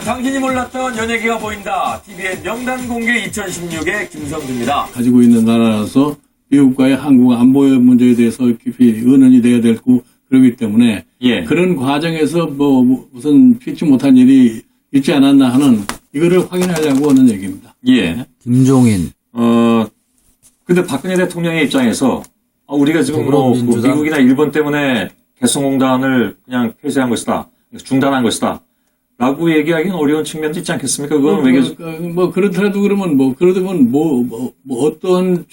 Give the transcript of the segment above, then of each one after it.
당신이 몰랐던 연예계가 보인다. TVN 명단 공개 2016의 김성주입니다. 가지고 있는 나라라서 미국과의 한국 안보 문제에 대해서 깊이 의논이 돼야 되고 그러기 때문에 예. 그런 과정에서 무슨 피치 못한 일이 있지 않았나 하는 이거를 확인하려고 하는 얘기입니다. 예. 김종인. 근데 박근혜 대통령의 입장에서 우리가 지금 그 더불어민주당. 미국이나 일본 때문에 개성공단을 그냥 폐쇄한 것이다. 중단한 것이다. 라고 얘기하기는 어려운 측면도 있지 않겠습니까? 그건 외교. 그렇더라도 그러면 그러면 어떤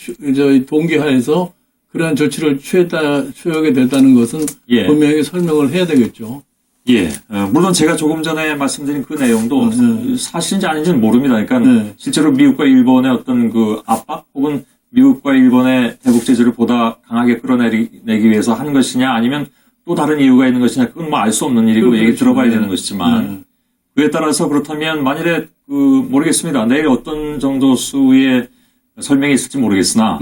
동기하에서 그러한 조치를 취하게 됐다는 것은 예. 분명히 설명을 해야 되겠죠. 예. 물론 제가 조금 전에 말씀드린 그 내용도 사실인지 아닌지는 모릅니다. 그러니까 네. 실제로 미국과 일본의 어떤 그 압박 혹은 미국과 일본의 대북 제재를 보다 강하게 끌어내기 위해서 한 것이냐 아니면 또 다른 이유가 있는 것이냐 그건 뭐 알 수 없는 일이고 그렇죠. 얘기 들어봐야 되는 네. 것이지만 그에 따라서 그렇다면 만일에 모르겠습니다. 내일 어떤 정도 수의 설명이 있을지 모르겠으나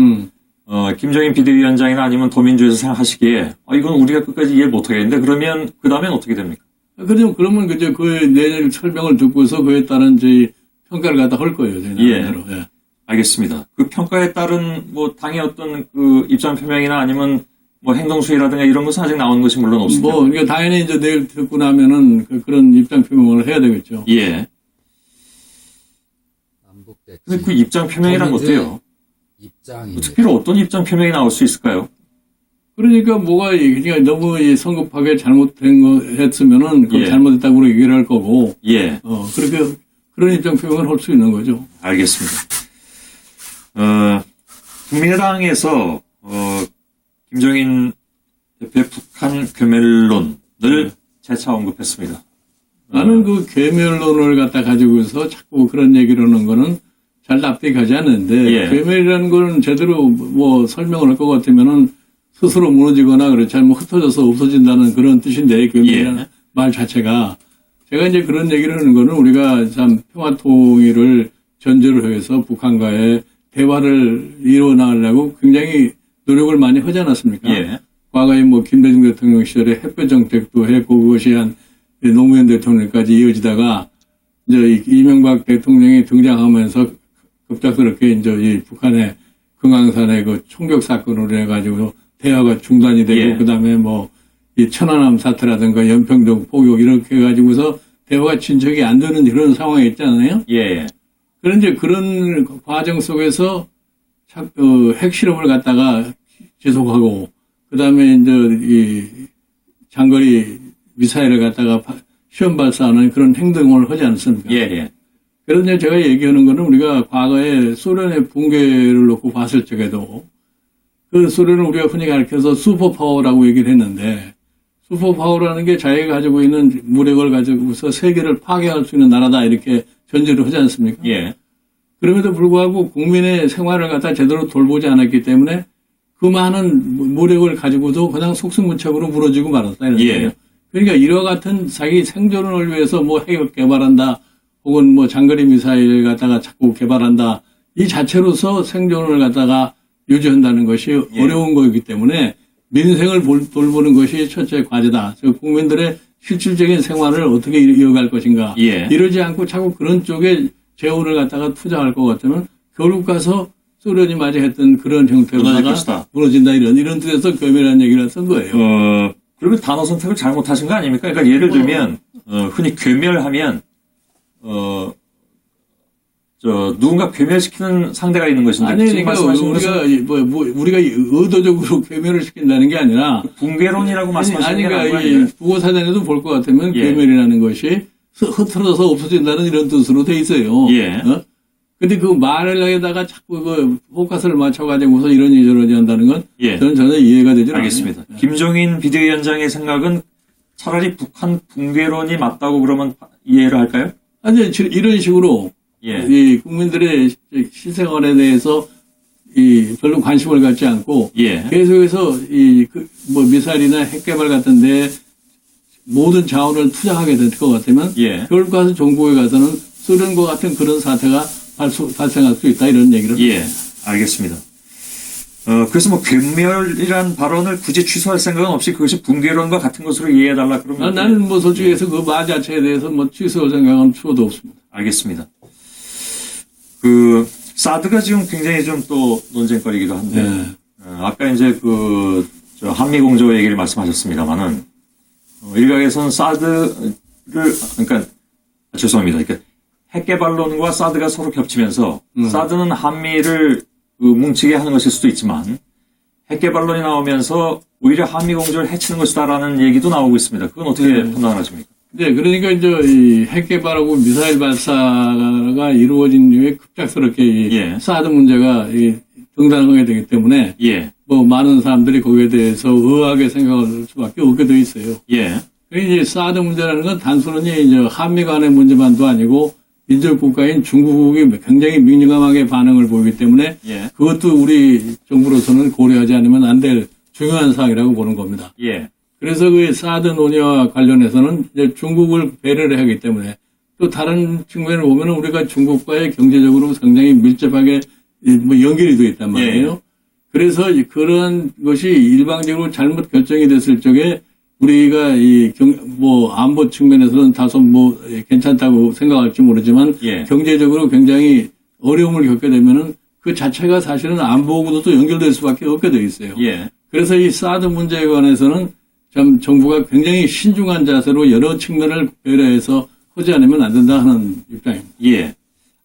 김정인 비대위원장이나 아니면 더민주에서 생각하시기에 이건 우리가 끝까지 이해 못하겠는데 그러면 그 다음엔 어떻게 됩니까? 그러면 그제 그 내일 설명을 듣고서 그에 따른 이제 평가를 갖다 할 거예요. 예. 예. 알겠습니다. 그 평가에 따른 뭐 당의 어떤 그 입장 표명이나 아니면 뭐 행동 수위라든가 이런 것은 아직 나오는 것이 물론 없습니다. 그러니까 당연히 이제 내일 듣고 나면은 그런 입장 표명을 해야 되겠죠. 예. 남북 대치. 근데 그 입장 표명이란 어때요? 입장입니다. 특별히 어떤 입장 표명이 나올 수 있을까요? 그러니까 그러니까 너무 성급하게 잘못된 거 했으면은 그건 예. 잘못했다고 얘기를 할 거고. 예. 그렇게 그런 입장 표명을 할 수 있는 거죠. 알겠습니다. 국민의당에서 김정인 대표의 북한 괴멸론을 재차 언급했습니다. 나는 그 괴멸론을 갖다 가지고서 자꾸 그런 얘기를 하는 거는 잘 납득이 가지 않는데 예. 괴멸이라는 거는 제대로 설명을 할 것 같으면은 스스로 무너지거나 그렇지 않으면 흩어져서 없어진다는 그런 뜻인데 괴멸이라는 예. 말 자체가 제가 이제 그런 얘기를 하는 거는 우리가 참 평화 통일을 전제로 해서 북한과의 대화를 이뤄나가려고 굉장히 노력을 많이 하지 않았습니까? 예. 과거에 김대중 대통령 시절에 햇볕 정책도 했고 그것이 한 노무현 대통령까지 이어지다가 이제 이명박 대통령이 등장하면서 급작스럽게 이제 이 북한의 금강산의 그 총격 사건으로 해가지고 대화가 중단이 되고 예. 그다음에 이 천안함 사태라든가 연평도 포격 이렇게 해가지고서 대화가 진척이 안 되는 그런 상황이 있잖아요. 예. 그런데 그런 과정 속에서 핵실험을 갖다가 지속하고 그다음에 이제 이 장거리 미사일을 갖다가 시험 발사하는 그런 행동을 하지 않습니까? 예. 예. 그런데 제가 얘기하는 거는 우리가 과거에 소련의 붕괴를 놓고 봤을 적에도 그 소련을 우리가 흔히 가르쳐서 슈퍼파워라고 얘기를 했는데 슈퍼파워라는 게 자기가 가지고 있는 무력을 가지고서 세계를 파괴할 수 있는 나라다 이렇게 전제를 하지 않습니까? 예. 그럼에도 불구하고 국민의 생활을 갖다 제대로 돌보지 않았기 때문에 그 많은 무력을 가지고도 그냥 속수무책으로 무너지고 말았다. 이런 예. 거예요. 그러니까 이와 같은 자기 생존을 위해서 핵을 개발한다 혹은 장거리 미사일을 갖다가 자꾸 개발한다 이 자체로서 생존을 갖다가 유지한다는 것이 예. 어려운 거이기 때문에 민생을 돌보는 것이 첫째 과제다. 국민들의 실질적인 생활을 어떻게 이어갈 것인가. 예. 이러지 않고 자꾸 그런 쪽에 재원을 갖다가 투자할 것 같으면 결국 가서 소련이 맞이했던 그런 형태로다가 무너진다 이런 뜻에서 괴멸이라는 얘기를 쓴 거예요. 그러면 단어 선택을 잘못하신 거 아닙니까? 그러니까 예를 들면 흔히 괴멸하면 누군가 괴멸시키는 상대가 있는 것인데 아니, 지금 말씀하신 것은 우리가 의도적으로 괴멸을 시킨다는 게 아니라 붕괴론이라고 말씀하시는 게 그러니까 아니고요. 국어사전에도 볼 것 같으면 예. 괴멸이라는 것이 흐트러져서 없어진다는 이런 뜻으로 돼 있어요. 예. 근데 그 말에다가 자꾸 포커스를 맞춰가지고서 이러니 저러니 한다는 건 예. 저는 전혀 이해가 되지 않아요. 알겠습니다. 김종인 비대위원장의 생각은 차라리 북한 붕괴론이 맞다고 그러면 이해를 할까요? 아니 이런 식으로 예. 이 국민들의 실생활에 대해서 별로 관심을 갖지 않고 예. 계속해서 미사일이나 핵 개발 같은데 모든 자원을 투자하게 될 것 같으면 예. 결국 가서 종국에 가서는 소련과 같은 그런 사태가 발생할 수 있다 이런 얘기를. 예. 알겠습니다. 그래서 뭐 괴멸이란 발언을 굳이 취소할 생각은 없이 그것이 붕괴론과 같은 것으로 이해해달라 그러면 나는 뭐 솔직히 해서 그 말 자체에 대해서 뭐 취소할 생각은 추호도 없습니다. 알겠습니다. 사드가 지금 굉장히 좀 또 논쟁거리이기도 한데, 네. 아까 이제 저 한미공조 얘기를 말씀하셨습니다만은, 일각에서는 사드를, 그러니까, 죄송합니다. 그러니까, 핵개발론과 사드가 서로 겹치면서, 사드는 한미를 뭉치게 하는 것일 수도 있지만, 핵개발론이 나오면서 오히려 한미공조를 해치는 것이다라는 얘기도 나오고 있습니다. 그건 어떻게 판단하십니까? 네, 그러니까 이제 이 핵개발하고 미사일 발사가 이루어진 이후에 급작스럽게 이 예. 사드 문제가 이 등장하게 되기 때문에 예, 뭐 많은 사람들이 거기에 대해서 의아하게 생각할 수밖에 없게 돼 있어요. 예, 이제 사드 문제라는 건 단순히 이제 한미 간의 문제만도 아니고 인접 국가인 중국이 굉장히 민감하게 반응을 보이기 때문에 예, 그것도 우리 정부로서는 고려하지 않으면 안 될 중요한 사항이라고 보는 겁니다. 예, 그래서 그 사드 논의와 관련해서는 이제 중국을 배려를 하기 때문에 또 다른 측면을 보면 우리가 중국과의 경제적으로 굉장히 밀접하게 뭐 연결이 되어 있단 말이에요. 예. 그래서 그런 것이 일방적으로 잘못 결정이 됐을 적에 우리가 뭐 안보 측면에서는 다소 뭐 괜찮다고 생각할지 모르지만 예. 경제적으로 굉장히 어려움을 겪게 되면은 그 자체가 사실은 안보하고도 또 연결될 수밖에 없게 되어 있어요. 예, 그래서 이 사드 문제에 관해서는 참 정부가 굉장히 신중한 자세로 여러 측면을 배려해서 하지 않으면 안 된다 하는 입장입니다. 예.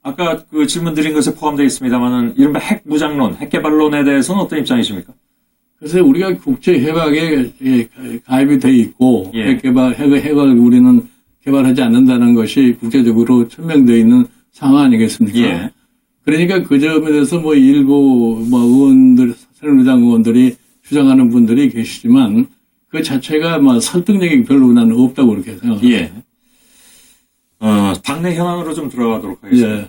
아까 질문 드린 것에 포함되어 있습니다만은 이른바 핵무장론, 핵개발론에 대해서는 어떤 입장이십니까? 그래서 우리가 국제 협약에 가입이 돼 있고 예. 핵을 우리는 개발하지 않는다는 것이 국제적으로 천명되어 있는 상황 아니겠습니까? 예. 그러니까 그 점에 대해서 뭐 일부 뭐 의원들, 새누리당 의원들이 주장하는 분들이 계시지만 그 자체가 뭐 설득력이 별로 나는 없다고 그렇게 생각합니다. 예. 당내 현안으로 좀 들어가도록 하겠습니다. 예.